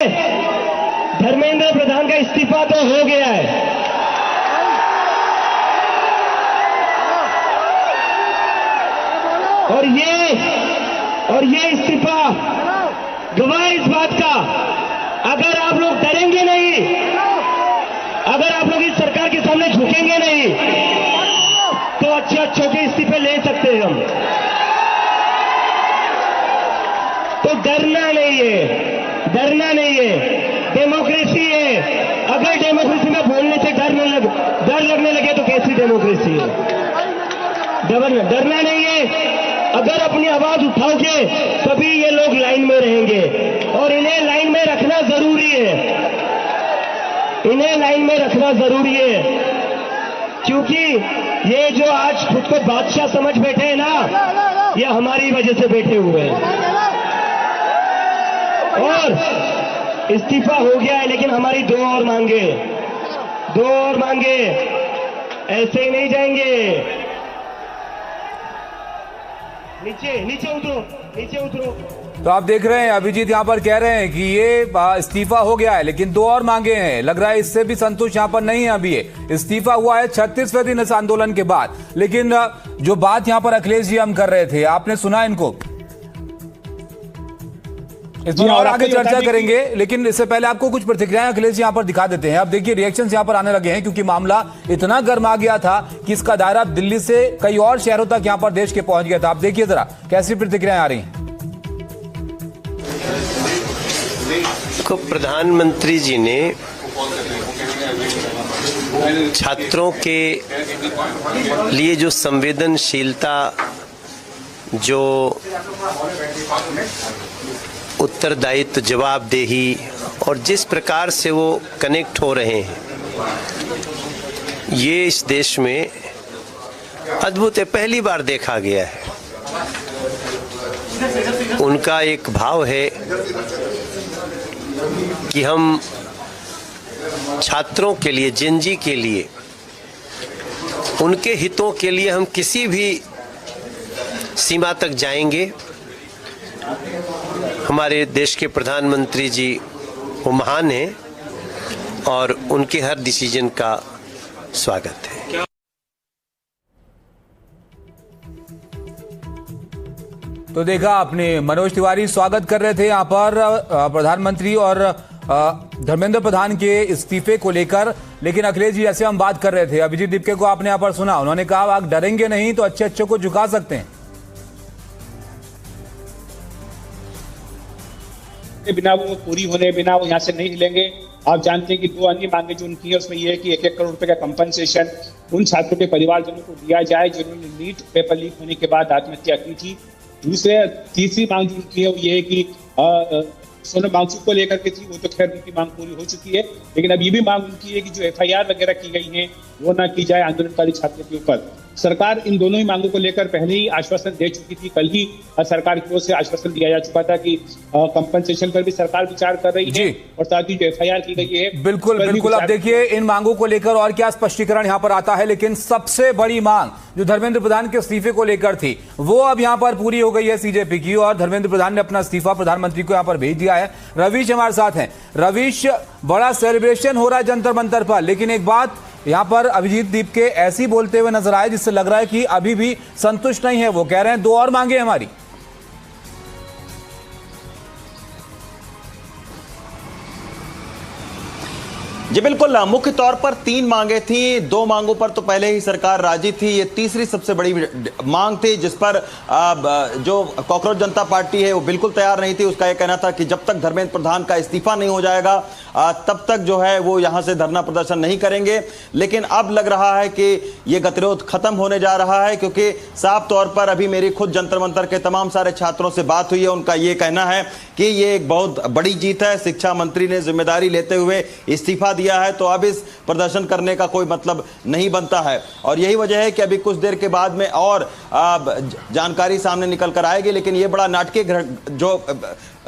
धर्मेंद्र प्रधान का इस्तीफा तो हो गया है, और ये इस्तीफा गवाह इस बात का, अगर आप लोग डरेंगे नहीं, अगर आप लोग इस सरकार के सामने झुकेंगे नहीं, तो अच्छे के इस्तीफे ले सकते हैं हम। तो डरना नहीं है, डेमोक्रेसी है। अगर डेमोक्रेसी में बोलने से डर लगने लगे तो कैसी डेमोक्रेसी है? डरना नहीं है। अगर अपनी आवाज उठाओगे तभी ये लोग लाइन में रहेंगे, और इन्हें लाइन में रखना जरूरी है, क्योंकि ये जो आज खुद को बादशाह समझ बैठे हैं ना, ये हमारी वजह से बैठे हुए हैं। और इस्तीफा हो गया है, लेकिन हमारी दो और मांगे, ऐसे ही नहीं जाएंगे। नीचे उतरो। तो आप देख रहे हैं अभिजीत यहाँ पर कह रहे हैं कि ये इस्तीफा हो गया है, लेकिन दो और मांगे हैं। लग रहा है इससे भी संतुष्ट यहाँ पर नहीं है। अभी ये इस्तीफा हुआ है 36वें दिन इस आंदोलन के बाद, लेकिन जो बात यहाँ पर अखिलेश जी हम कर रहे थे, आपने सुना इनको। इस पर और आगे चर्चा करेंगे, लेकिन इससे पहले आपको कुछ प्रतिक्रियाएं अखिलेश जी यहाँ पर दिखा देते हैं। अब देखिए रिएक्शंस यहाँ पर आने लगे हैं, क्योंकि मामला इतना गर्म आ गया था कि इसका दायरा दिल्ली से कई और शहरों तक यहाँ पर देश के पहुंच गया था। आप देखिए जरा कैसी प्रतिक्रियाएं आ रही हैं। को प्रधानमंत्री जी ने छात्रों के लिए जो संवेदनशीलता, जो उत्तरदायित्व, जवाबदेही और जिस प्रकार से वो कनेक्ट हो रहे हैं, ये इस देश में अद्भुत है, पहली बार देखा गया है। उनका एक भाव है कि हम छात्रों के लिए, जेनजी के लिए, उनके हितों के लिए हम किसी भी सीमा तक जाएंगे। हमारे देश के प्रधानमंत्री जी वो महान हैं और उनके हर डिसीजन का स्वागत है। तो देखा आपने, मनोज तिवारी स्वागत कर रहे थे यहाँ पर प्रधानमंत्री और धर्मेंद्र प्रधान के इस्तीफे को लेकर, लेकिन अखिलेश जी जैसे हम बात कर रहे थे, अभिजीत दीपके को आपने यहाँ पर सुना, उन्होंने कहा आप डरेंगे नहीं तो अच्छे को झुका सकते हैं। बिना वो पूरी होने बिना वो यहाँ से नहीं हिलेंगे। आप जानते हैं कि दो अन्य मांगे जो उनकी है, उसमें यह है कि 1-1 करोड़ रुपए का कंपनसेशन उन छात्रों के परिवारजनों को दिया जाए जिन्होंने नीट पेपर लीक होने के बाद आत्महत्या की थी। तीसरी मांग जो उनकी है वो ये है कि सोनम वांगचुक को लेकर के थी, वो तो खैर उनकी मांग पूरी हो चुकी है, लेकिन अब ये भी मांग उनकी है कि जो FIR वगैरह की गई है वो ना की जाए आंदोलनकारी छात्रों के ऊपर। सरकार इन दोनों ही मांगों को लेकर पहले ही आश्वासन दे चुकी थी। कल ही सरकार की ओर से आश्वासन दिया जा चुका था कि कंपनसेशन पर भी सरकार विचार कर रही है, और साथ ही जो FIR की गई है बिल्कुल। अब देखिए इन मांगों को लेकर और क्या स्पष्टीकरण यहाँ पर आता है, लेकिन सबसे बड़ी मांग जो धर्मेंद्र प्रधान के इस्तीफे को लेकर थी, वो अब यहाँ पर पूरी हो गई है CJP की, और धर्मेंद्र प्रधान ने अपना इस्तीफा प्रधानमंत्री को यहाँ पर भेज दिया है। रवीश हमारे साथ हैं। रवीश, बड़ा सेलिब्रेशन हो रहा है जंतर मंतर पर, लेकिन एक बात यहाँ पर अभिजीत दीपके ऐसी बोलते हुए नजर आए जिससे लग रहा है कि अभी भी संतुष्ट नहीं है। वो कह रहे हैं दो और मांगे हमारी। जी बिल्कुल, मुख्य तौर पर 3 मांगे थी। 2 मांगों पर तो पहले ही सरकार राजी थी। ये तीसरी सबसे बड़ी मांग थी जिस पर जो कॉकरोच जनता पार्टी है वो बिल्कुल तैयार नहीं थी। उसका यह कहना था कि जब तक धर्मेंद्र प्रधान का इस्तीफा नहीं हो जाएगा तब तक जो है वो यहां से धरना प्रदर्शन नहीं करेंगे। लेकिन अब लग रहा है कि ये गतिरोध खत्म होने जा रहा है, क्योंकि साफ तौर पर अभी मेरी खुद जंतर मंतर के तमाम सारे छात्रों से बात हुई है। उनका ये कहना है कि ये एक बहुत बड़ी जीत है। शिक्षा मंत्री ने जिम्मेदारी लेते हुए इस्तीफा दिया है, तो अब इस प्रदर्शन करने का कोई मतलब नहीं बनता है। और यही वजह है कि अभी कुछ देर के बाद में और जानकारी सामने निकल कर आएगी। लेकिन ये बड़ा नाटकीय जो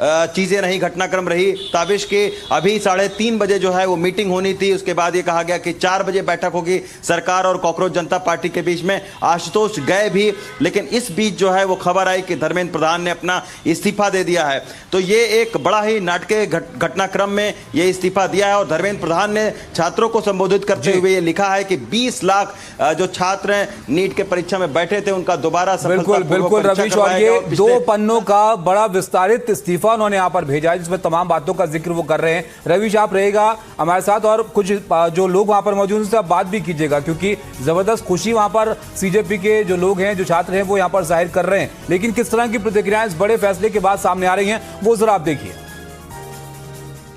चीज़ें नहीं, घटनाक्रम रही। ताबिश के अभी 3:30 बजे जो है वो मीटिंग होनी थी, उसके बाद ये कहा गया कि 4 बजे बैठक होगी सरकार और कॉकरोच जनता पार्टी के बीच में। आशुतोष गए भी, लेकिन इस बीच जो है वो खबर आई कि धर्मेंद्र प्रधान ने अपना इस्तीफा दे दिया है। तो ये एक बड़ा ही नाटकीय घटनाक्रम में ये इस्तीफा दिया है और धर्मेंद्र प्रधान ने छात्रों को संबोधित करते हुए ये लिखा है कि 20 लाख जो छात्र हैं नीट के परीक्षा में बैठे थे उनका दोबारा बिल्कुल रवीश, और ये 2 पन्नों का बड़ा विस्तारित इस्तीफा उन्होंने यहां पर भेजा है जिसमें तमाम बातों का जिक्र वो कर रहे हैं। रवीश, आप रहेगा हमारे साथ और कुछ जो लोग वहां पर मौजूद हैं उनसे आप बात भी कीजिएगा, क्योंकि जबरदस्त खुशी वहां पर सीजेपी के जो लोग हैं, जो छात्र हैं, वो यहां पर जाहिर कर रहे हैं। लेकिन किस तरह की प्रतिक्रियाएं इस बड़े फैसले के बाद सामने आ रही हैं, वो जरा आप देखिए।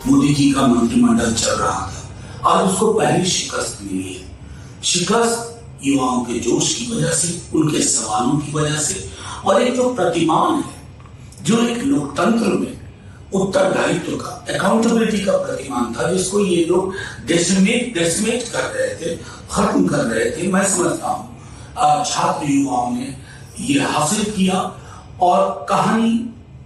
मोदी जी का मंत्रिमंडल चल रहा था और उसको पहली शिकस्त मिली है। शिकस्त युवाओं के जोश की वजह से, उनके सवालों की वजह से, और एक जो प्रतिमान है, जो एक लोकतंत्र में उत्तरदायित्व का, अकाउंटेबिलिटी का प्रतिमान था, जिसको ये लोग डेसिमेट कर रहे थे, खत्म कर रहे थे। मैं समझता हूं छात्र युवाओं ने ये हासिल किया और कहानी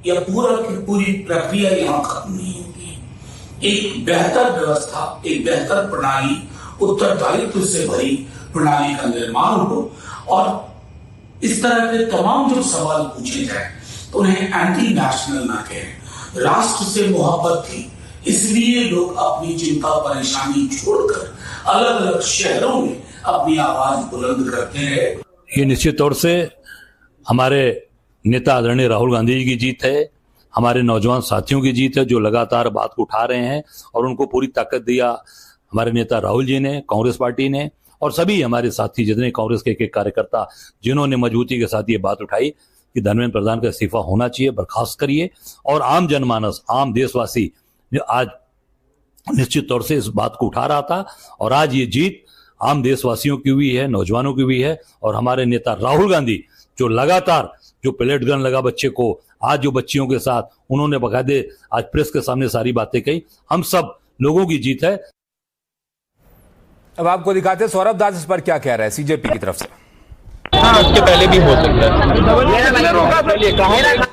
या पूरी प्रक्रिया यहां खत्म नहीं होगी। एक बेहतर व्यवस्था, एक बेहतर प्रणाली, उत्तरदायित्व से भरी प्रणाली का निर्माण हो और इस तरह के तमाम जो सवाल पूछे जाए तो उन्हें एंटी नेशनल ना कहें। राष्ट्र से मोहब्बत थी, इसलिए लोग अपनी चिंता परेशानी छोड़कर अलग अलग शहरों में अपनी आवाज बुलंद करते रहे। ये निश्चित तौर से हमारे नेता आदरणीय राहुल गांधी जी की जीत है, हमारे नौजवान साथियों की जीत है जो लगातार बात को उठा रहे हैं और उनको पूरी ताकत दिया हमारे नेता राहुल जी ने, कांग्रेस पार्टी ने, और सभी हमारे साथी जितने कांग्रेस के एक कार्यकर्ता जिन्होंने मजबूती के साथ ये बात उठाई कि धर्मेंद्र प्रधान का इस्तीफा होना चाहिए, बर्खास्त करिए। और आम जनमानस, आम देशवासी आज निश्चित तौर से इस बात को उठा रहा था और आज ये जीत आम देशवासियों की भी है, नौजवानों की भी है। और हमारे नेता राहुल गांधी जो लगातार जो पेलेट गन लगा बच्चे को, आज जो बच्चियों के साथ उन्होंने बकायदे आज प्रेस के सामने सारी बातें कही, हम सब लोगों की जीत है। अब आपको दिखाते हैं सौरभ दास इस पर क्या कह रहे हैं सीजेपी की तरफ से। हाँ, उसके पहले भी हो सकता है।